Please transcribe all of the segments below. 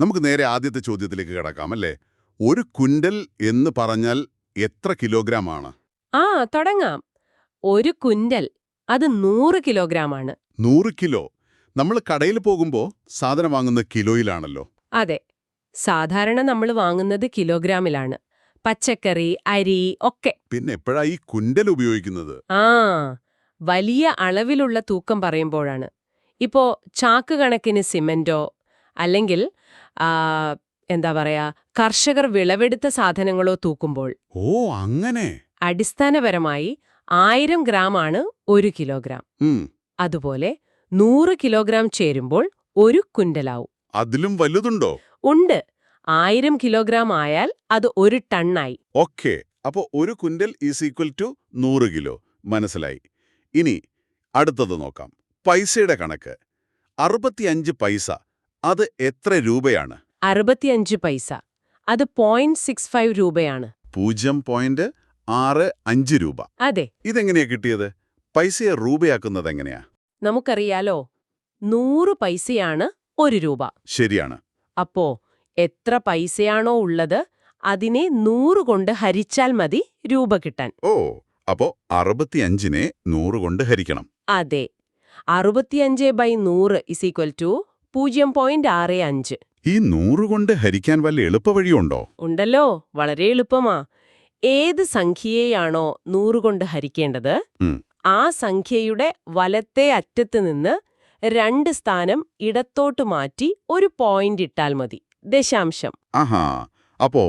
നമുക്ക് നേരെ ആദ്യത്തെ ചോദ്യത്തിലേക്ക് കിടക്കാം അല്ലേ? ഒരു ക്വിന്റൽ എന്ന് പറഞ്ഞാൽ എത്ര കിലോഗ്രാം ആണ്? ആ തുടങ്ങാം. ഒരു ക്വിന്റൽ അത് 100 കിലോഗ്രാമാണ്. 100 കിലോ. നമ്മൾ കടയിൽ പോകുമ്പോൾ സാധനം വാങ്ങുന്ന കിലോയിലാണല്ലോ. അതെ, സാധാരണ നമ്മൾ വാങ്ങുന്നത് കിലോഗ്രാമിലാണ്. പച്ചക്കറി, അരി ഒക്കെ. പിന്നെ എപ്പോഴാ ഈ ക്വിന്റൽ ഉപയോഗിക്കുന്നത്? ആ വലിയ അളവിലുള്ള തൂക്കം പറയുമ്പോഴാണ്. ഇപ്പോ ചാക്ക് കണക്കിന് സിമന്റോ അല്ലെങ്കിൽ ആ, എന്താ പറയാ, കർഷകർ വിളവെടുത്ത സാധനങ്ങളോ തൂക്കുമ്പോൾ. ഓ അങ്ങനെ. അടിസ്ഥാനപരമായി 1000 ഗ്രാമാണ് 1 കിലോഗ്രാം. ഉം, അതുപോലെ 100 കിലോഗ്രാം ചേരുമ്പോൾ 1 ക്വിന്റലാവും. അതിലും വലുതുണ്ടോ? ഉണ്ട്. 1000 കിലോഗ്രാം ആയാൽ അത് 1 ടണ്ണായി. ഓക്കെ. അപ്പോൾ ഒരു quintal is equal to 100 kilo. മനസ്സിലായി. ഇനി അടുത്തത് നോക്കാം. പൈസയുടെ കണക്ക്. 65 പൈസ. അത് എത്ര രൂപയാണ്? 65 പൈസ. അത് 0.65 രൂപയാണ്. 0.65 രൂപ. അതെ, ഇതെങ്ങനെയാ കിട്ടിയത്? പൈസയെ രൂപയാക്കുന്നത് എങ്ങനെയാ? നമുക്കറിയാലോ, 100 പൈസയാണ് 1 രൂപ. ശരിയാണ്. അപ്പോ എത്ര പൈസയാണോ ഉള്ളത് അതിനെ 100 കൊണ്ട് ഹരിച്ചാൽ മതി രൂപ കിട്ടാൻ. ഓ, അപ്പോ 65നെ 100 കൊണ്ട് ഹരിക്കണം. അതെ, 65/100 = 0.65. ഈ 100 കൊണ്ട് ഹരിക്കാൻ വല്ല എളുപ്പവഴിയുണ്ടോ? ഉണ്ടല്ലോ, വളരെ എളുപ്പമാ. ഏത് സംഖ്യയെയാണോ 100 കൊണ്ട് ഹരിക്കേണ്ടത്, ഉം. ആ സംഖ്യയുടെ വലത്തെ അറ്റത്ത് നിന്ന് 2 സ്ഥാനം ഇടത്തോട്ട് മാറ്റി ഒരു പോയിന്റ് ഇട്ടാൽ മതി. ദശാംശം. ആഹാ. അപ്പോ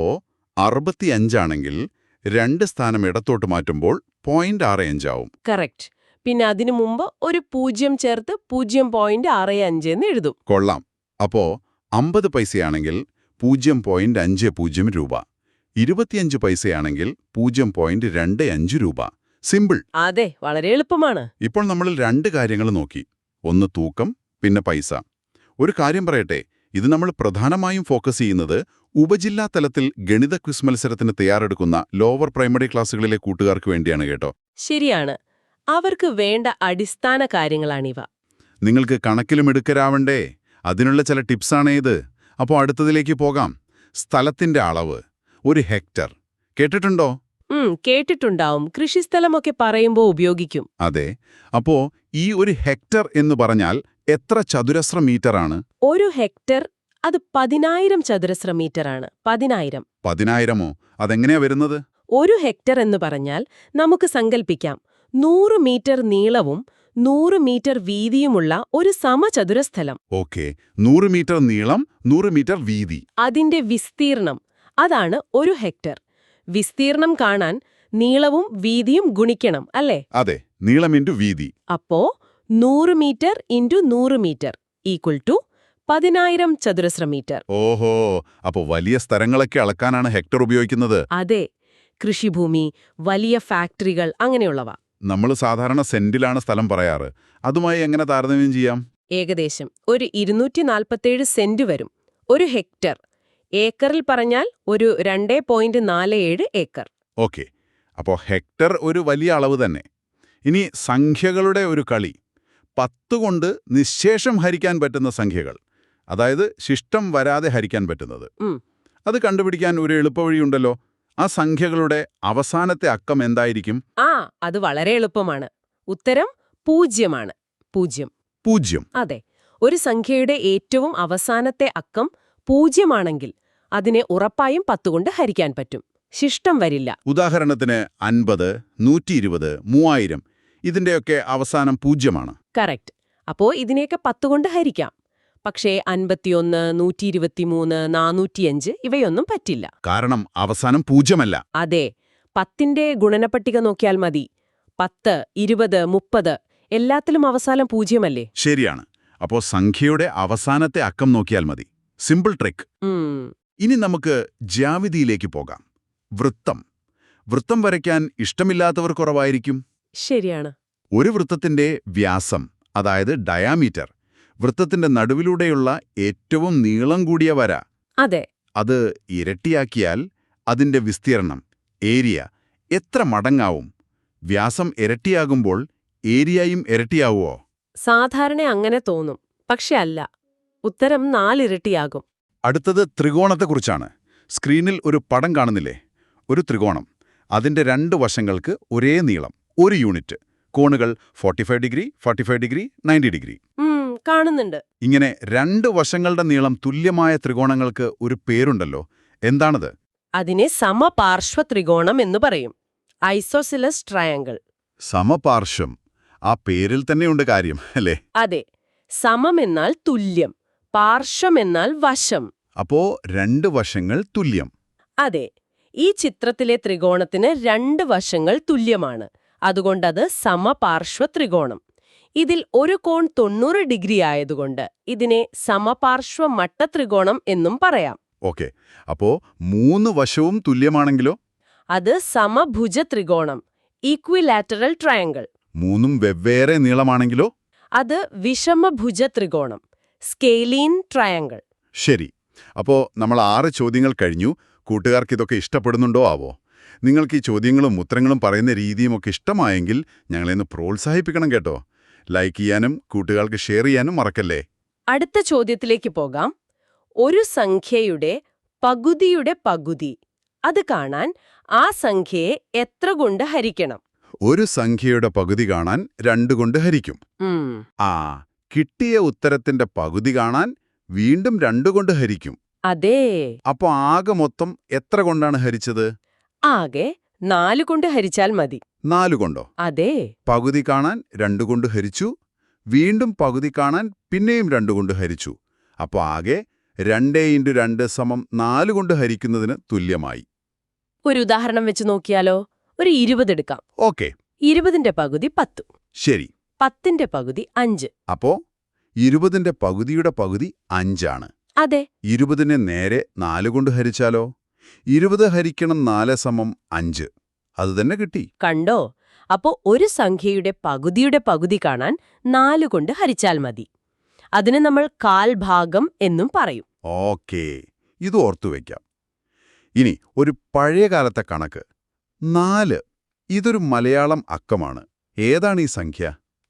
65 ആണെങ്കിൽ 2 സ്ഥാനം ഇടത്തോട്ട് മാറ്റുമ്പോൾ 0.65 ആവും. കറക്റ്റ്. പിന്നെ അതിനു മുമ്പ് ഒരു 0 ചേർത്ത് 0.65 എന്ന് എഴുതും. കൊള്ളാം. അപ്പോ 50 പൈസയാണെങ്കിൽ 0.50 രൂപ. 25 പൈസയാണെങ്കിൽ 0.25 രൂപ. സിമ്പിൾ. അതെ, വളരെ എളുപ്പമാണ്. ഇപ്പോൾ നമ്മൾ 2 കാര്യങ്ങൾ നോക്കി. ഒന്ന് തൂക്കം, പിന്നെ പൈസ. ഒരു കാര്യം പറയട്ടെ, ഇത് നമ്മൾ പ്രധാനമായും ഫോക്കസ് ചെയ്യുന്നത് ഉപജില്ലാ തലത്തിൽ ഗണിത ക്വിസ് മത്സരത്തിന് തയ്യാറെടുക്കുന്ന ലോവർ പ്രൈമറി ക്ലാസ്സുകളിലെ കൂട്ടുകാർക്ക് വേണ്ടിയാണ് കേട്ടോ. ശരിയാണ്. അവർക്ക് വേണ്ട അടിസ്ഥാന കാര്യങ്ങളാണിവ. നിങ്ങൾക്ക് കണക്കിലും മിടുക്കരാവണ്ടേ? അതിനുള്ള ചില ടിപ്സാണ് ഇത്. അപ്പോൾ അടുത്തതിലേക്ക് പോകാം. സ്ഥലത്തിന്റെ അളവ്. 1 ഹെക്ടർ. കേട്ടിട്ടുണ്ടോ? കേട്ടിട്ടുണ്ടാവും. കൃഷിസ്ഥലമൊക്കെ പറയുമ്പോൾ ഉപയോഗിക്കും. അതെ. അപ്പോ ഈ 1 ഹെക്ടർ എന്ന് പറഞ്ഞാൽ എത്ര ചതുരശ്ര മീറ്ററാണ്? 1 ഹെക്ടർ അത് 10,000 ചതുരശ്ര മീറ്ററാണ്. 10,000. 10,000മോ? അതെങ്ങനെയാ വരുന്നത്? 1 ഹെക്ടർ എന്ന് പറഞ്ഞാൽ നമുക്ക് സങ്കൽപ്പിക്കാം, 100 മീറ്റർ നീളവും 100 മീറ്റർ വീതിയുമുള്ള ഒരു സമചതുരസ്ഥലം. ഓക്കെ. 100 മീറ്റർ നീളം, 100 മീറ്റർ വീതി. അതിന്റെ വിസ്തീർണം, അതാണ് 1 ഹെക്ടർ. വിസ്തീർണം കാണാൻ നീളവും വീതിയും ഗുണിക്കണം, അല്ലേ? അതെ, നീളം ഇൻറ്റു വീതി. അപ്പോ 100 മീറ്റർ ഇൻറ്റു 100 മീറ്റർ = 10,000 ചതുരശ്ര മീറ്റർ. ഓഹോ, അപ്പോൾ വലിയ സ്ഥലങ്ങളൊക്കെ അളക്കാനാണ് ഹെക്ടർ ഉപയോഗിക്കുന്നത്. അതെ, കൃഷിഭൂമി, വലിയ ഫാക്ടറികൾ, അങ്ങനെയുള്ളവ. നമ്മൾ സാധാരണ സെന്റിലാണ് സ്ഥലം പറയാറ്. അതുമായി എങ്ങനെ താരതമ്യം ചെയ്യാം? ഏകദേശം ഒരു 247 സെന്റ് വരും 1 ഹെക്ടർ. ഏക്കറിൽ പറഞ്ഞാൽ ഒരു 2.47 ഏക്കർ. ഓക്കെ. അപ്പോൾ ഹെക്ടർ ഒരു വലിയ അളവ് തന്നെ. ഇനി സംഖ്യകളുടെ ഒരു കളി. 10 കൊണ്ട് നിശ്ശേഷം ഹരിക്കാൻ പറ്റുന്ന സംഖ്യകൾ, അതായത് ശിഷ്ടം വരാതെ ഹരിക്കാൻ പറ്റുന്നത്. അത് കണ്ടുപിടിക്കാൻ ഒരു എളുപ്പവഴിയുണ്ടല്ലോ. ആ സംഖ്യകളുടെ അവസാനത്തെ അക്കം എന്തായിരിക്കും? അത് വളരെ എളുപ്പമാണ്. ഉത്തരം 0 ആണ്. 0. 0. അതെ, ഒരു സംഖ്യയുടെ ഏറ്റവും അവസാനത്തെ അക്കം 0 ആണെങ്കിൽ അതിനെ ഉറപ്പായും 10 കൊണ്ട് ഹരിക്കാൻ പറ്റും. ശിഷ്ടം വരില്ല. ഉദാഹരണത്തിന് 50, 120, 3000 ഇതിന്റെയൊക്കെ അവസാനം 0 ആണ്. കറക്റ്റ്. അപ്പോ ഇതിനെയൊക്കെ 10 കൊണ്ട് ഹരിക്കാം. പക്ഷേ 51, 123, 405 ഇവയൊന്നും പറ്റില്ല. കാരണം അവസാനം 0 അല്ല. അതെ, 10ന്റെ ഗുണനപ്പട്ടിക നോക്കിയാൽ മതി. 10, 20, 30 എല്ലാത്തിലും അവസാനം 0 അല്ലേ? ശരിയാണ്. അപ്പോൾ സംഖ്യയുടെ അവസാനത്തെ അക്കം നോക്കിയാൽ മതി. Simple trick. ഇനി നമുക്ക് ജ്യാമിതിയിലേക്ക് പോകാം. വൃത്തം. വൃത്തം വരയ്ക്കാൻ ഇഷ്ടമില്ലാത്തവർ കുറവായിരിക്കും. ശരിയാണ്. ഒരു വൃത്തത്തിന്റെ വ്യാസം, അതായത് ഡയാമീറ്റർ, വൃത്തത്തിന്റെ നടുവിലൂടെയുള്ള ഏറ്റവും നീളം കൂടിയ വര. അതെ. അത് ഇരട്ടിയാക്കിയാൽ അതിന്റെ വിസ്തീർണം, ഏരിയ, എത്ര മടങ്ങാവും? വ്യാസം ഇരട്ടിയാകുമ്പോൾ ഏരിയയും ഇരട്ടിയാവുമോ? സാധാരണ അങ്ങനെ തോന്നും, പക്ഷെ അല്ല. ഉത്തരം 4 ഇരട്ടിയാകും. അടുത്തത് ത്രികോണത്തെക്കുറിച്ചാണ്. സ്ക്രീനിൽ ഒരു പടം കാണുന്നില്ലേ? ഒരു ത്രികോണം. അതിന്റെ 2 വശങ്ങൾക്ക് ഒരേ നീളം, 1 യൂണിറ്റ്. കോണുകൾ 45 ഡിഗ്രി, 45 ഡിഗ്രി, 90 ഡിഗ്രി. കാണുന്നുണ്ട്. ഇങ്ങനെ 2 വശങ്ങളുടെ നീളം തുല്യമായ ത്രികോണങ്ങൾക്ക് ഒരു പേരുണ്ടല്ലോ. എന്താണത്? അതിനെ സമപാർശ്വ ത്രികോണം എന്ന് പറയും. Isosceles triangle. സമപാർശ്വം. ആ പേരിൽ തന്നെയുണ്ട് കാര്യം, അല്ലേ? അതെ. സമം എന്നാൽ തുല്യം, പാർശ്വം എന്നാൽ വശം. അപ്പോ 2 വശങ്ങൾ തുല്യം. അതെ. ഈ ചിത്രത്തിലെ ത്രികോണത്തിന് 2 വശങ്ങൾ തുല്യമാണ്. അതുകൊണ്ടത് സമപാർശ്വ ത്രികോണം. ഇതിൽ ഒരു കോൺ 90 ഡിഗ്രി ആയതുകൊണ്ട് ഇതിനെ സമപാർശ്വ മട്ടത്രികോണം എന്നും പറയാം. ഓക്കെ. അപ്പോ 3 വശവും തുല്യമാണെങ്കിലോ? അത് സമഭുജ ത്രികോണം, ഈക്വിലാറ്ററൽ ട്രയാങ്കിൾ. 3 വെവ്വേറെ നീളമാണെങ്കിലോ? അത് വിഷമഭുജ ത്രികോണം, സ്കെയിലീൻ ട്രയാങ്കിൾ. ശരി. അപ്പോ നമ്മൾ 6 ചോദ്യങ്ങൾ കഴിഞ്ഞു. കൂട്ടുകാർക്ക് ഇതൊക്കെ ഇഷ്ടപ്പെടുന്നുണ്ടോ ആവോ? നിങ്ങൾക്ക് ഈ ചോദ്യങ്ങളും ഉത്തരങ്ങളും പറയുന്ന രീതിയുമൊക്കെ ഇഷ്ടമായെങ്കിൽ ഞങ്ങളെന്ന് പ്രോത്സാഹിപ്പിക്കണം കേട്ടോ. ലൈക്ക് ചെയ്യാനും കൂട്ടുകാർക്ക് ഷെയർ ചെയ്യാനും മറക്കല്ലേ. അടുത്ത ചോദ്യത്തിലേക്ക് പോകാം. ഒരു സംഖ്യയുടെ പകുതിയുടെ പകുതി അത് കാണാൻ ആ സംഖ്യയെ എത്ര കൊണ്ട് ഹരിക്കണം? ഒരു സംഖ്യയുടെ പകുതി കാണാൻ 2 കൊണ്ട് ഹരിക്കും. ആ, കിട്ടിയ ഉത്തരത്തിന്റെ പകുതി കാണാൻ വീണ്ടും 2 കൊണ്ട് ഹരിക്കും. അതേ. അപ്പോ ആകെ മൊത്തം എത്ര കൊണ്ടാണ് ഹരിച്ചത്? ആകെ 4 കൊണ്ട് ഹരിച്ചാൽ മതി. 4 കൊണ്ടോ? അതെ. പകുതി കാണാൻ 2 കൊണ്ട് ഹരിച്ചു, വീണ്ടും പകുതി കാണാൻ പിന്നെയും 2 കൊണ്ട് ഹരിച്ചു. അപ്പോൾ ആകെ 2 × 2 = 4 കൊണ്ട് ഹരിക്കുന്നതിന് തുല്യമായി. ഒരു ഉദാഹരണം വെച്ച് നോക്കിയാലോ? ഒരു 20 എടുക്കാം. ഓക്കെ. 20ന്റെ പകുതി 10. ശരി. 10ന്റെ പകുതി 5. അപ്പോ 20ന്റെ പകുതിയുടെ പകുതി 5 ആണ്. അതെ. 20നെ നേരെ 4 കൊണ്ട് ഹരിച്ചാലോ? 20 ഹരിക്കണം 4 = 5. അത് തന്നെ കിട്ടി. കണ്ടോ? അപ്പോ ഒരു സംഖ്യയുടെ പകുതിയുടെ പകുതി കാണാൻ 4 കൊണ്ട് ഹരിച്ചാൽ മതി. അതിന് നമ്മൾ കാൽഭാഗം എന്നും പറയും. ഓക്കേ, ഇത് ഓർത്തുവെക്കാം. ഇനി ഒരു പഴയകാലത്തെ കണക്ക് 4. ഇതൊരു മലയാളം അക്കമാണ്. ഏതാണ് ഈ സംഖ്യ?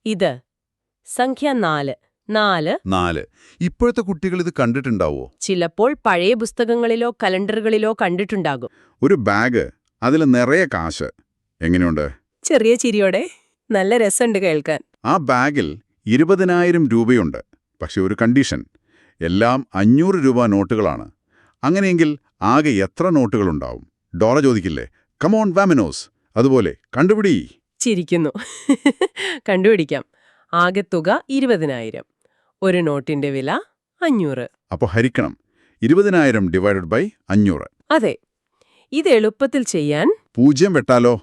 ഇത് സംഖ്യ 4. 4. ഇപ്പോഴത്തെ കുട്ടികൾ ഇത് കണ്ടിട്ടുണ്ടാവോ? ചിലപ്പോൾ പഴയ പുസ്തകങ്ങളിലോ കലണ്ടറുകളിലോ കണ്ടിട്ടുണ്ടാകും. ഒരു ബാഗ്, അതിൽ നിറയെ കാശ്. എങ്ങനെയുണ്ട്? ചെറിയ ചിരിയോടെ. നല്ല രസമുണ്ട് കേൾക്കാൻ. ആ ബാഗിൽ 20,000 രൂപയുണ്ട്. പക്ഷെ ഒരു കണ്ടീഷൻ, എല്ലാം 500 രൂപ നോട്ടുകളാണ്. അങ്ങനെയെങ്കിൽ ആകെ എത്ര നോട്ടുകളുണ്ടാവും? ഡോറ ചോദിക്കില്ലേ, കമോൺ വാമിനോസ്, അതുപോലെ കണ്ടുപിടി. ചിരിക്കുന്നു. കണ്ടുപിടിക്കാം. ആകെ തുക 20,000. ഒരു നോട്ടിന്റെ വില 500. അപ്പോൾ ഹരിക്കണം 20,000 / 500. അതെ. ഇത് എളുപ്പത്തിൽ ചെയ്യാൻ 0 വെട്ടാലോ?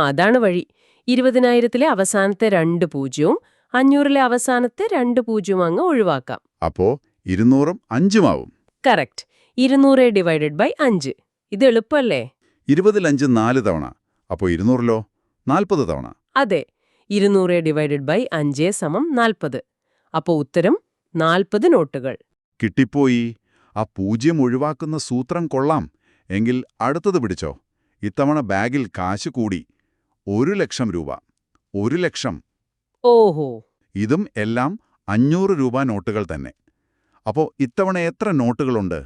അതാണ് വഴി. 20,000-ലെ അവസാനത്തെ 2 പൂജ്യവും 500-ലെ അവസാനത്തെ 2 പൂജ്യവും അങ്ങ് ഒഴിവാക്കാം. അപ്പോ 200ഉം 5ഉം ആവും. കറക്റ്റ്. 200 / 5. ഇത് എളുപ്പമല്ലേ? 20ൽ 5 4 തവണ. അപ്പോൾ 200ലോ? 40 തവണ. അതെ. 200 / 5 = 40. അപ്പോ ഉത്തരം 40 നോട്ടുകൾ. കിട്ടിപ്പോയി. ആ 0 ഒഴിവാക്കുന്ന സൂത്രം കൊള്ളാം. എങ്കിൽ അടുത്തത് പിടിച്ചോ. ഇത്തവണ ബാഗിൽ കാശ് കൂടി. 1,00,000 രൂപ. 1,00,000. ഓഹോ. ഇതും എല്ലാം 500 രൂപ നോട്ടുകൾ തന്നെ. അപ്പോ ഇത്തവണ എത്ര നോട്ടുകളുണ്ട്?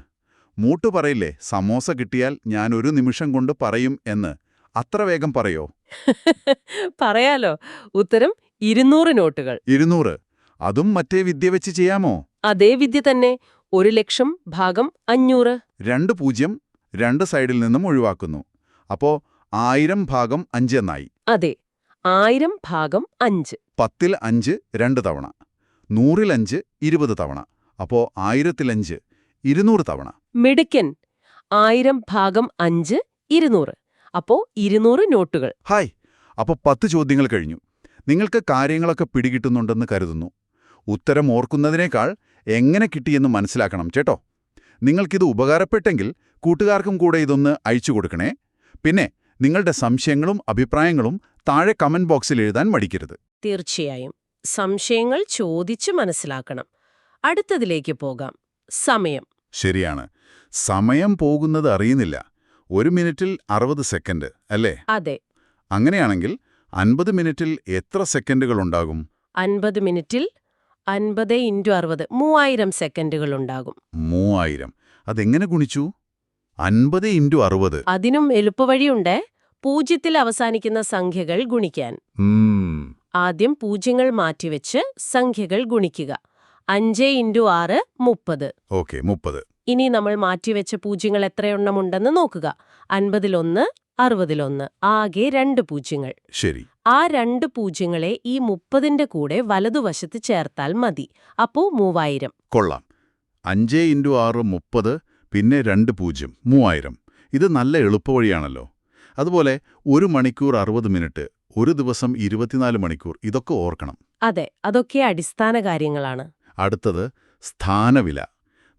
മൂട്ടു പറയില്ലേ, സമോസ കിട്ടിയാൽ ഞാൻ 1 നിമിഷം കൊണ്ട് പറയും എന്ന്. അത്ര വേഗം പറയോ? പറയാലോ. ഉത്തരം 200 നോട്ടുകൾ. 200. അതും മറ്റേ വിദ്യ വെച്ച് ചെയ്യാമോ? അതേ വിദ്യ തന്നെ. 1,00,000 / 500. 2 പൂജ്യം 2 സൈഡിൽ നിന്നും ഒഴിവാക്കുന്നു. അപ്പോ 1000 / 5 എന്നായി. അതെ. 1000 / 5. 10ൽ 5 2 തവണ. 100ൽ 5 20 തവണ. അപ്പോ 1000ൽ 5 200 തവണ. മിടുക്കൻ. 1000 / 5 200. അപ്പോ 200 നോട്ടുകൾ. ഹായ്. അപ്പോ 10 ചോദ്യങ്ങൾ കഴിഞ്ഞു. നിങ്ങൾക്ക് കാര്യങ്ങളൊക്കെ പിടികിട്ടുന്നുണ്ടെന്ന് കരുതുന്നു. ഉത്തരം ഓർക്കുന്നതിനേക്കാൾ എങ്ങനെ കിട്ടിയെന്ന് മനസ്സിലാക്കണം ചേട്ടോ. നിങ്ങൾക്കിത് ഉപകാരപ്പെട്ടെങ്കിൽ കൂട്ടുകാർക്കും കൂടെ ഇതൊന്ന് അയച്ചു കൊടുക്കണേ. പിന്നെ നിങ്ങളുടെ സംശയങ്ങളും അഭിപ്രായങ്ങളും താഴെ കമന്റ് ബോക്സിൽ എഴുതാൻ മടിക്കരുത്. തീർച്ചയായും. സംശയങ്ങൾ ചോദിച്ച് മനസ്സിലാക്കണം. അടുത്തതിലേക്ക് പോകാം. സമയം. ശരിയാണ്. സമയം പോകുന്നത് അറിയുന്നില്ല. 1 മിനിറ്റിൽ 60 സെക്കൻഡ് അല്ലേ? അതെ. അങ്ങനെയാണെങ്കിൽ 50 മിനിറ്റിൽ എത്ര സെക്കൻഡുകൾ ഉണ്ടാകും? 50 മിനിറ്റിൽ 50 × 60 3000 സെക്കൻഡുകളുണ്ടാകും. 3000. അതെങ്ങനെ ഗുണിച്ചു? 50 × 60. അതിനും എളുപ്പവഴിയുണ്ട്. 0-ൽ അവസാനിക്കുന്ന സംഖ്യകൾ ഗുണിക്കാൻ. ആദ്യം പൂജ്യങ്ങൾ മാറ്റിവെച്ച് സംഖ്യകൾ ഗുണിക്കുക. 5 × 6 30. ഓക്കെ, 30. ഇനി നമ്മൾ മാറ്റിവെച്ച പൂജ്യങ്ങൾ എത്രയെണ്ണമുണ്ടെന്ന് നോക്കുക. 50-ൽ 1, 60-ൽ 1. ആകെ 2 പൂജ്യങ്ങൾ. ശരി. ആ 2 പൂജ്യങ്ങളെ ഈ 30ന്റെ കൂടെ വലതുവശത്ത് ചേർത്താൽ മതി. അപ്പോ 3000. കൊള്ളാം. 5 × 6 30, പിന്നെ 2 പൂജ്യം, 3000. ഇത് നല്ല എളുപ്പവഴിയാണല്ലോ. അതുപോലെ 1 മണിക്കൂർ 60 മിനിറ്റ്, ഒരു ദിവസം 24 മണിക്കൂർ, ഇതൊക്കെ ഓർക്കണം. അതെ, അതൊക്കെ അടിസ്ഥാന കാര്യങ്ങളാണ്. അടുത്തത് സ്ഥാനവില.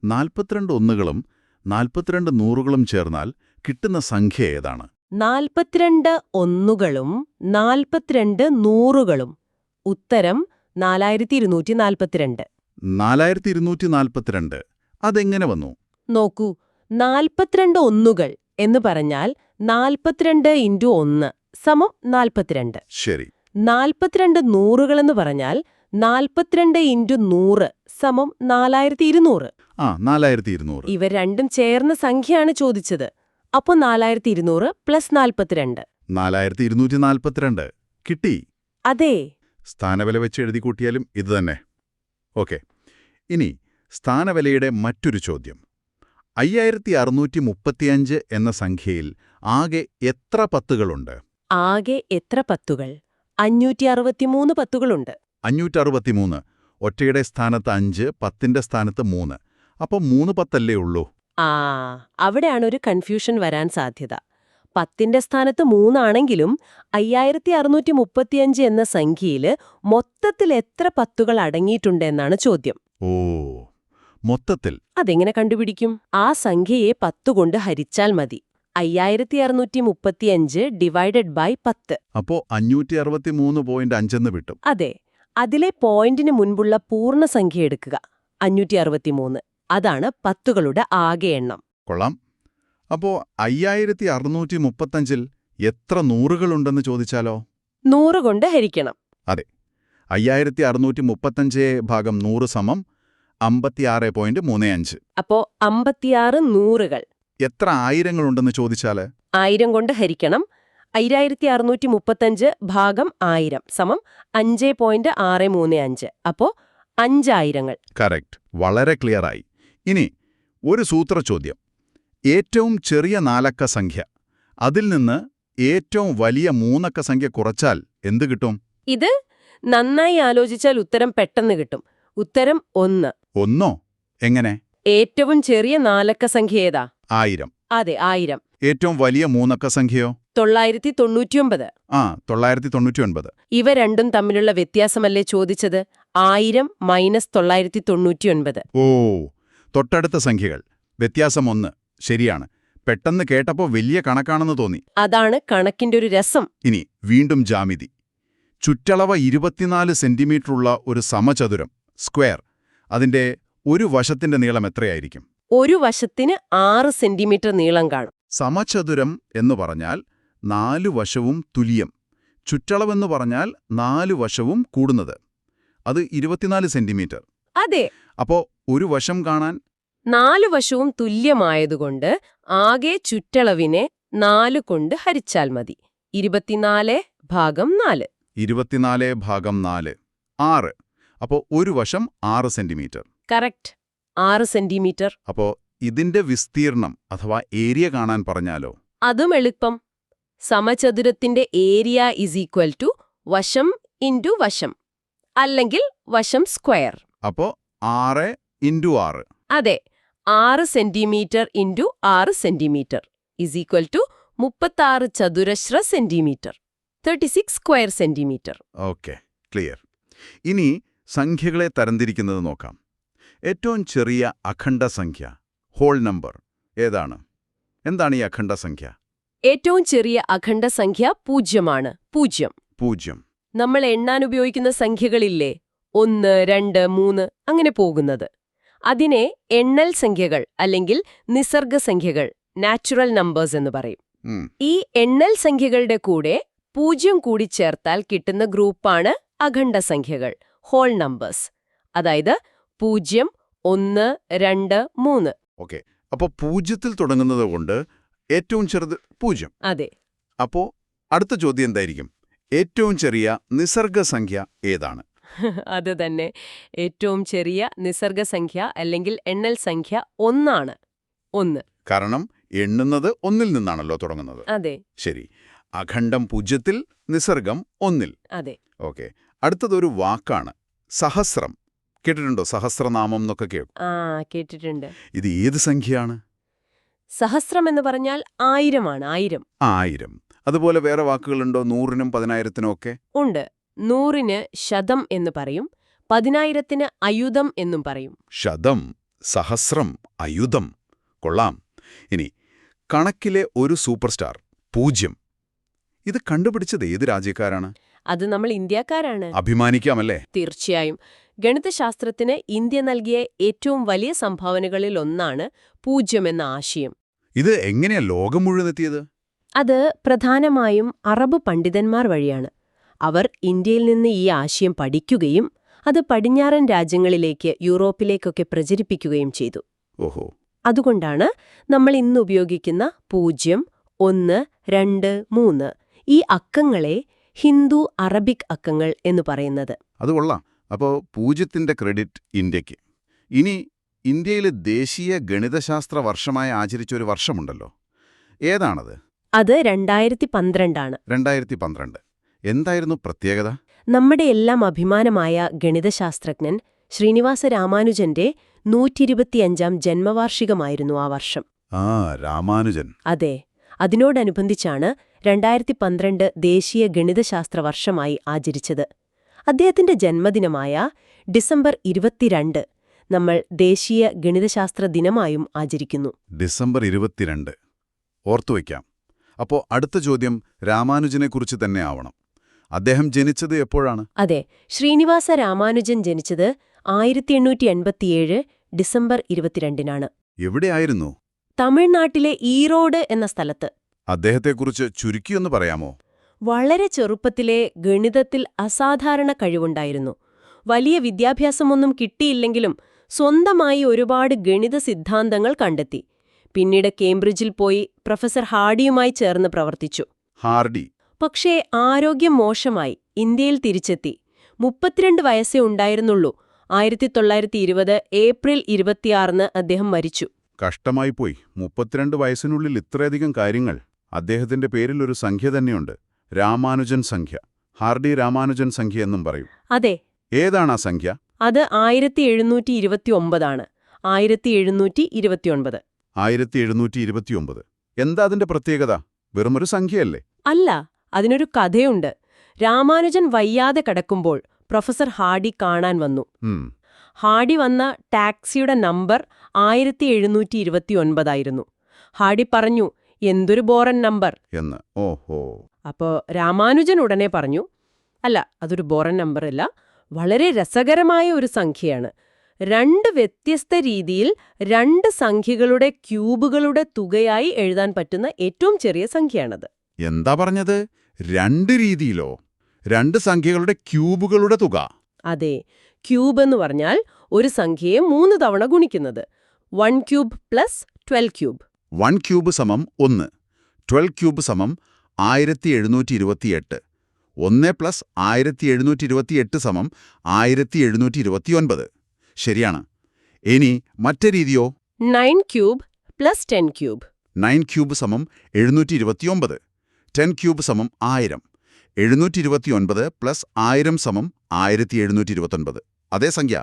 42 ഒന്നുകളും 42 നൂറുകളും ചേർന്നാൽ കിട്ടുന്ന സംഖ്യ ഏതാണ്? 42 ഒന്നുകളും 42 നൂറുകളും. ഉത്തരം 4242. 4242. അതെങ്ങനെ വന്നു? നോക്കൂ, 42 ഒന്നുകൾ എന്ന് പറഞ്ഞാൽ 42 × 1 സമം 42. ശരി. 42 നൂറുകളെന്ന് പറഞ്ഞാൽ 42 × 100 സമം 4200. 4200. ഇവ രണ്ടും ചേർന്ന സംഖ്യയാണ് ചോദിച്ചത്. അപ്പോൾ 4200 + 42. 4242. കിട്ടി. അതെ. സ്ഥാനവില വെച്ച് എഴുതി കൂട്ടിയാലും ഇത് തന്നെ. ഓക്കെ. ഇനി സ്ഥാനവിലയുടെ മറ്റൊരു ചോദ്യം. 5635 എന്ന സംഖ്യയിൽ ആകെ എത്ര പത്തുകളുണ്ട്? ആകെ എത്ര പത്തുകൾ? 563 പത്തുകളുണ്ട്. 563. ഒറ്റയുടെ സ്ഥാനത്ത് 5, 10ന്റെ സ്ഥാനത്ത് 3. അപ്പോൾ 3 പത്തല്ലേ ഉള്ളൂ? അവിടെയാണ് ഒരു കൺഫ്യൂഷൻ വരാൻ സാധ്യത. 10ന്റെ സ്ഥാനത്ത് 3 ആണെങ്കിലും 5635 എന്ന സംഖ്യയിൽ മൊത്തത്തിൽ എത്ര പത്തുകൾ അടങ്ങിയിട്ടുണ്ടെന്നാണ് ചോദ്യം. ഓ, മൊത്തത്തിൽ. അതെങ്ങനെ കണ്ടുപിടിക്കും? ആ സംഖ്യയെ 10 കൊണ്ട് ഹരിച്ചാൽ മതി. 5635 / 10. അപ്പോ 563.5 എന്ന് കിട്ടും. അതെ. അതിലെ പോയിന്റിന് മുൻപുള്ള പൂർണ്ണസംഖ്യ എടുക്കുക. 563. അതാണ് പത്തുകളുടെ ആകെ എണ്ണം. കൊള്ളാം. അപ്പോ 5635-ൽ എത്ര നൂറുകളുണ്ടെന്ന് ചോദിച്ചാലോ? 100 കൊണ്ട് ഹരിക്കണം. അതെ. 5635/100 സമം 56.35. അപ്പോ 56 നൂറുകൾ. എത്ര ആയിരങ്ങളുണ്ടെന്ന് ചോദിച്ചാല്? 1000 കൊണ്ട് ഹരിക്കണം. 5635/1000 സമം 5.635. അപ്പോ 5000. കറക്റ്റ്. വളരെ ക്ലിയറായി. ഇനി ഒരു സൂത്രചോദ്യം. ഏറ്റവും ചെറിയ 4 അക്ക സംഖ്യ, അതിൽ നിന്ന് ഏറ്റവും വലിയ 3 അക്ക സംഖ്യ കുറച്ചാൽ എന്ത് കിട്ടും? ഇത് നന്നായി ആലോചിച്ചാൽ ഉത്തരം പെട്ടെന്ന് കിട്ടും. ഉത്തരം 1. 1? എങ്ങനെ? ഏറ്റവും ചെറിയ 4 അക്ക സംഖ്യ ഏതാ? 1000. അതെ, 1000. ഏറ്റവും വലിയ 3 അക്ക സംഖ്യയോ? 999. 999. ഇവ രണ്ടും തമ്മിലുള്ള വ്യത്യാസമല്ലേ ചോദിച്ചത്? 1000 - 999. ഓ, തൊട്ടടുത്ത സംഖ്യകൾ. വ്യത്യാസം 1. ശരിയാണ്. പെട്ടെന്ന് കേട്ടപ്പോൾ വലിയ കണക്കാണെന്ന് തോന്നി. അതാണ് കണക്കിന്റെ ഒരു രസം. ഇനി വീണ്ടും ജാമിതി. ചുറ്റളവ് 24 സെന്റിമീറ്ററുള്ള ഒരു സമചതുരം, സ്ക്വയർ. അതിന്റെ ഒരു വശത്തിന്റെ നീളം എത്രയായിരിക്കും? ഒരു വശത്തിന് 6 സെന്റിമീറ്റർ നീളം കാണും. സമചതുരം എന്ന് പറഞ്ഞാൽ 4 വശവും തുല്യം. ചുറ്റളവെന്ന് പറഞ്ഞാൽ 4 വശവും കൂടുന്നത്. അത് 24 സെന്റിമീറ്റർ. അതെ. അപ്പോ ഒരു വശം കാണാൻ 4 വശവും തുല്യമായതുകൊണ്ട് ആകെ ചുറ്റളവിനെ 4 കൊണ്ട് ഹരിച്ചാൽ മതി. 24/4. 24/4. 6. അപ്പോ ഒരു വശം 6 സെന്റിമീറ്റർ. കറക്റ്റ്. 6 സെന്റിമീറ്റർ. അപ്പോ ഇതിന്റെ വിസ്തീർണം അഥവാ ഏരിയ കാണാൻ പറഞ്ഞാലോ? അതും എളുപ്പം. സമചതുരത്തിന്റെ ഏരിയ = വശം × വശം, അല്ലെങ്കിൽ വശം സ്ക്വയർ. അപ്പോ 6 × 6. അതെ. 6 സെന്റിമീറ്റർ × 6 സെന്റിമീറ്റർ = 36 ചതുരശ്ര centimetre. 36 square centimetre. Okay, clear. ഇനി സംഖ്യകളെ തരംതിരിക്കുന്നത് നോക്കാം. ഏറ്റവും ചെറിയ അഖണ്ഡസംഖ്യ, ഹോൾ നമ്പർ ഏതാണ്? എന്താണ് ഈ അഖണ്ഡസംഖ്യ? ഏറ്റവും ചെറിയ അഖണ്ഡസംഖ്യ 0 ആണ്. 0. 0. നമ്മൾ എണ്ണാൻ ഉപയോഗിക്കുന്ന സംഖ്യകളില്ലേ? 1, 2, 3 അങ്ങനെ പോകുന്നത്. അതിനെ എണ്ണൽ സംഖ്യകൾ അല്ലെങ്കിൽ നിസർഗസംഖ്യകൾ, നാച്ചുറൽ നമ്പേഴ്സ് എന്ന് പറയും. ഈ എണ്ണൽ സംഖ്യകളുടെ കൂടെ 0 കൂടി ചേർത്താൽ കിട്ടുന്ന ഗ്രൂപ്പാണ് അഖണ്ഡസംഖ്യകൾ, ഹോൾ നമ്പേഴ്സ്. അതായത് 0, 1, 2, 3. ഓക്കെ. അപ്പോൾ 0-ൽ തുടങ്ങുന്നത് കൊണ്ട് ഏറ്റവും ചെറുത് 0. അതെ. അപ്പോൾ അടുത്ത ചോദ്യം എന്തായിരിക്കും? ഏറ്റവും ചെറിയ നിസർഗസംഖ്യ ഏതാണ്? അത് തന്നെ. ഏറ്റവും ചെറിയ നിസർഗസംഖ്യ അല്ലെങ്കിൽ എണ്ണൽ സംഖ്യ 1 ആണ്. 1. കാരണം എണ്ണുന്നത് 1-ൽ നിന്നാണല്ലോ തുടങ്ങുന്നത്. അതെ. ശരി. അഖണ്ഡം 0-ൽ, നിസർഗം 1-ൽ. അതെ. ഓക്കെ. അടുത്തതൊരു വാക്കാണ്. സഹസ്രം. കേട്ടിട്ടുണ്ടോ? സഹസ്രനാമം എന്നൊക്കെ കേൾക്കും. കേട്ടിട്ടുണ്ട്. ഇത് ഏത് സംഖ്യയാണ്? സഹസ്രം എന്ന് പറഞ്ഞാൽ 1000 ആണ്. 1000. 1000. അതുപോലെ വേറെ വാക്കുകളുണ്ടോ? 100-നും 10,000-നും ഒക്കെ? ഉണ്ട്. 100-ന് ശതം എന്ന് പറയും. 10,000-ന് അയുധം എന്നും പറയും. ശതം, സഹസ്രം, അയുധം. കൊള്ളാം. ഇനി കണക്കിലെ ഒരു സൂപ്പർ സ്റ്റാർ 0. ഇത് കണ്ടുപിടിച്ചത് ഏത് രാജ്യക്കാരാണ്? അത് നമ്മൾ ഇന്ത്യക്കാരാണ്. അഭിമാനിക്കാമല്ലേ? തീർച്ചയായും. ഗണിതശാസ്ത്രത്തിന് ഇന്ത്യ നൽകിയ ഏറ്റവും വലിയ സംഭാവനകളിൽ ഒന്നാണ് 0 എന്ന ആശയം. ഇത് എങ്ങനെയാ ലോകം മുഴുവനെത്തിയത്? അത് പ്രധാനമായും അറബ് പണ്ഡിതന്മാർ വഴിയാണ്. അവർ ഇന്ത്യയിൽ നിന്ന് ഈ ആശയം പഠിക്കുകയും അത് പടിഞ്ഞാറൻ രാജ്യങ്ങളിലേക്ക്, യൂറോപ്പിലേക്കൊക്കെ പ്രചരിപ്പിക്കുകയും ചെയ്തു. ഓഹോ. അതുകൊണ്ടാണ് നമ്മൾ ഇന്ന് ഉപയോഗിക്കുന്ന 0, 1, 2, 3 ഈ അക്കങ്ങളെ ഹിന്ദു അറബിക് അക്കങ്ങൾ എന്ന് പറയുന്നത്. അത് കൊള്ളാം. അപ്പോൾ 0-ന്റെ ക്രെഡിറ്റ് ഇന്ത്യക്ക്. ഇനി ഇന്ത്യയിലെ ദേശീയ ഗണിതശാസ്ത്ര വർഷമായി ആചരിച്ച ഒരു വർഷമുണ്ടല്ലോ. ഏതാണത്? അത് 2012 ആണ്. 2012. എന്തായിരുന്നു പ്രത്യേകത? നമ്മുടെ എല്ലാം അഭിമാനമായ ഗണിതശാസ്ത്രജ്ഞൻ ശ്രീനിവാസ രാമാനുജന്റെ 125ാം ജന്മവാർഷികമായിരുന്നു ആ വർഷം. രാമാനുജൻ. അതെ. അതിനോടനുബന്ധിച്ചാണ് 2012 ദേശീയ ഗണിതശാസ്ത്ര വർഷമായി ആചരിച്ചത്. അദ്ദേഹത്തിന്റെ ജന്മദിനമായ ഡിസംബർ 22 നമ്മൾ ദേശീയ ഗണിതശാസ്ത്ര ദിനമായും ആചരിക്കുന്നു. ഡിസംബർ 22. ഓർത്തുവയ്ക്കാം. അപ്പോൾ അടുത്ത ചോദ്യം രാമാനുജനെക്കുറിച്ച് തന്നെ ആവണം. അദ്ദേഹം ജനിച്ചത് എപ്പോഴാണ്? അതെ. ശ്രീനിവാസ രാമാനുജൻ ജനിച്ചത് 1887 ഡിസംബർ 22-നാണ്. എവിടെയായിരുന്നു? തമിഴ്നാട്ടിലെ ഈറോഡ് എന്ന സ്ഥലത്ത്. അദ്ദേഹത്തെക്കുറിച്ച് ചുരുക്കിയൊന്ന് പറയാമോ? വളരെ ചെറുപ്പത്തിലെ ഗണിതത്തിൽ അസാധാരണ കഴിവുണ്ടായിരുന്നു. വലിയ വിദ്യാഭ്യാസമൊന്നും കിട്ടിയില്ലെങ്കിലും സ്വന്തമായി ഒരുപാട് ഗണിത സിദ്ധാന്തങ്ങൾ കണ്ടെത്തി. പിന്നീട് കേംബ്രിഡ്ജിൽ പോയി പ്രൊഫസർ ഹാർഡിയുമായി ചേർന്ന് പ്രവർത്തിച്ചു. ഹാർഡി. പക്ഷേ ആരോഗ്യം മോശമായി ഇന്ത്യയിൽ തിരിച്ചെത്തി. 32 വയസ്സേ ഉണ്ടായിരുന്നുള്ളൂ. 1920 ഏപ്രിൽ 26 അദ്ദേഹം മരിച്ചു. കഷ്ടമായി പോയി. 32 വയസ്സിനുള്ളിൽ ഇത്രയധികം കാര്യങ്ങൾ. അദ്ദേഹത്തിന്റെ പേരിൽ ഒരു സംഖ്യ തന്നെയുണ്ട്. രാമാനുജൻ സംഖ്യ. ഹാർഡി രാമാനുജൻ സംഖ്യ എന്നും പറയും. അതെ. ഏതാണ് ആ സംഖ്യ? അത് 1729 ആണ്. 1729. 1729. എന്താ അതിന്റെ പ്രത്യേകത? വെറുമൊരു സംഖ്യയല്ലേ? അല്ല, അതിനൊരു കഥയുണ്ട്. രാമാനുജൻ വയ്യാതെ കിടക്കുമ്പോൾ പ്രൊഫസർ ഹാർഡി കാണാൻ വന്നു. ഹാർഡി വന്ന ടാക്സിയുടെ നമ്പർ 1729 ആയിരുന്നു. ഹാർഡി പറഞ്ഞു, എന്തൊരു ബോറൻ നമ്പർ എന്ന്. ഓഹോ. അപ്പോ രാമാനുജൻ ഉടനെ പറഞ്ഞു, അല്ല, അതൊരു ബോറൻ നമ്പറല്ല, വളരെ രസകരമായ ഒരു സംഖ്യയാണ്. 2 വ്യത്യസ്ത രീതിയിൽ 2 സംഖ്യകളുടെ ക്യൂബുകളുടെ തുകയായി എഴുതാൻ പറ്റുന്ന ഏറ്റവും ചെറിയ സംഖ്യയാണത്. എന്താ പറഞ്ഞത്? 2 രീതിയിലോ? 2 സംഖ്യകളുടെ ക്യൂബുകളുടെ തുക? അതെ. ക്യൂബ് എന്ന് പറഞ്ഞാൽ ഒരു സംഖ്യയെ 3 തവണ ഗുണിക്കുന്നത്. 1 ക്യൂബ് പ്ലസ് 12 ക്യൂബ്. 1 ക്യൂബ് സമം 1. 12 ക്യൂബ് സമം 1728. 1 പ്ലസ് 1728 സമം 1729. ശരിയാണ്. ഇനി മറ്റേ രീതിയോ? 9 ക്യൂബ് പ്ലസ് 10 ക്യൂബ്. 9 ക്യൂബ് സമം 729. 10 ക്യൂബ് സമം 1000. 729 പ്ലസ് 1000 സമം 1729. അതേ സംഖ്യ.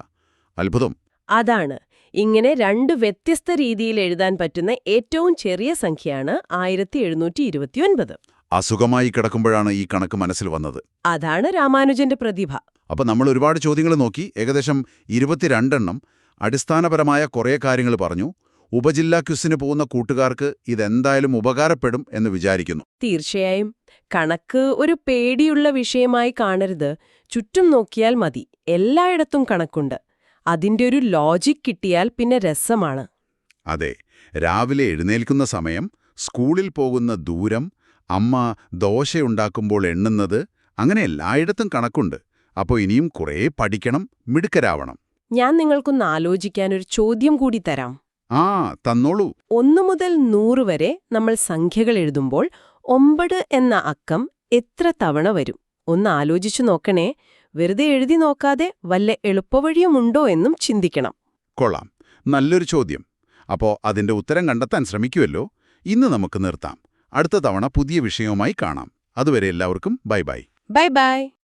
അത്ഭുതം. അതാണ്. ഇങ്ങനെ 2 വ്യത്യസ്ത രീതിയിൽ എഴുതാൻ പറ്റുന്ന ഏറ്റവും ചെറിയ സംഖ്യയാണ് 1729. അസുഖമായി കിടക്കുമ്പോഴാണ് ഈ കണക്ക് മനസ്സിൽ വന്നത്. അതാണ് രാമാനുജന്റെ പ്രതിഭ. അപ്പോൾ നമ്മൾ ഒരുപാട് ചോദ്യങ്ങൾ നോക്കി. ഏകദേശം 22 അടിസ്ഥാനപരമായ കുറേ കാര്യങ്ങൾ പറഞ്ഞു. ഉപജില്ലാ ക്വിസിന് പോകുന്ന കൂട്ടുകാർക്ക് ഇതെന്തായാലും ഉപകാരപ്പെടും എന്ന് വിചാരിക്കുന്നു. തീർച്ചയായും. കണക്ക് ഒരു പേടിയുള്ള വിഷയമായി കാണരുത്. ചുറ്റും നോക്കിയാൽ മതി. എല്ലായിടത്തും കണക്കുണ്ട്. അതിന്റെ ഒരു ലോജിക് കിട്ടിയാൽ പിന്നെ രസമാണ്. അതെ. രാവിലെ എഴുന്നേൽക്കുന്ന സമയം, സ്കൂളിൽ പോകുന്ന ദൂരം, അമ്മ ദോശയുണ്ടാക്കുമ്പോൾ എണ്ണുന്നത്, അങ്ങനെ എല്ലായിടത്തും കണക്കുണ്ട്. അപ്പോൾ ഇനിയും കുറേ പഠിക്കണം, മിടുക്കരാവണം. ഞാൻ നിങ്ങൾക്കൊന്ന് ആലോചിക്കാൻ ഒരു ചോദ്യം കൂടി തരാം. ആ, തന്നോളൂ. 1 മുതൽ 100 വരെ നമ്മൾ സംഖ്യകൾ എഴുതുമ്പോൾ 9 എന്ന അക്കം എത്ര തവണ വരും? ഒന്ന് ആലോചിച്ചു നോക്കണേ. വെറുതെ എഴുതി നോക്കാതെ വല്ല എളുപ്പവഴിയുമുണ്ടോ എന്നും ചിന്തിക്കണം. കൊള്ളാം. നല്ലൊരു ചോദ്യം. അപ്പോ അതിന്റെ ഉത്തരം കണ്ടെത്താൻ ശ്രമിക്കുമല്ലോ. ഇന്ന് നമുക്ക് നിർത്താം. അടുത്ത തവണ പുതിയ വിഷയവുമായി കാണാം. അതുവരെ എല്ലാവർക്കും ബൈ ബൈ. Bye bye.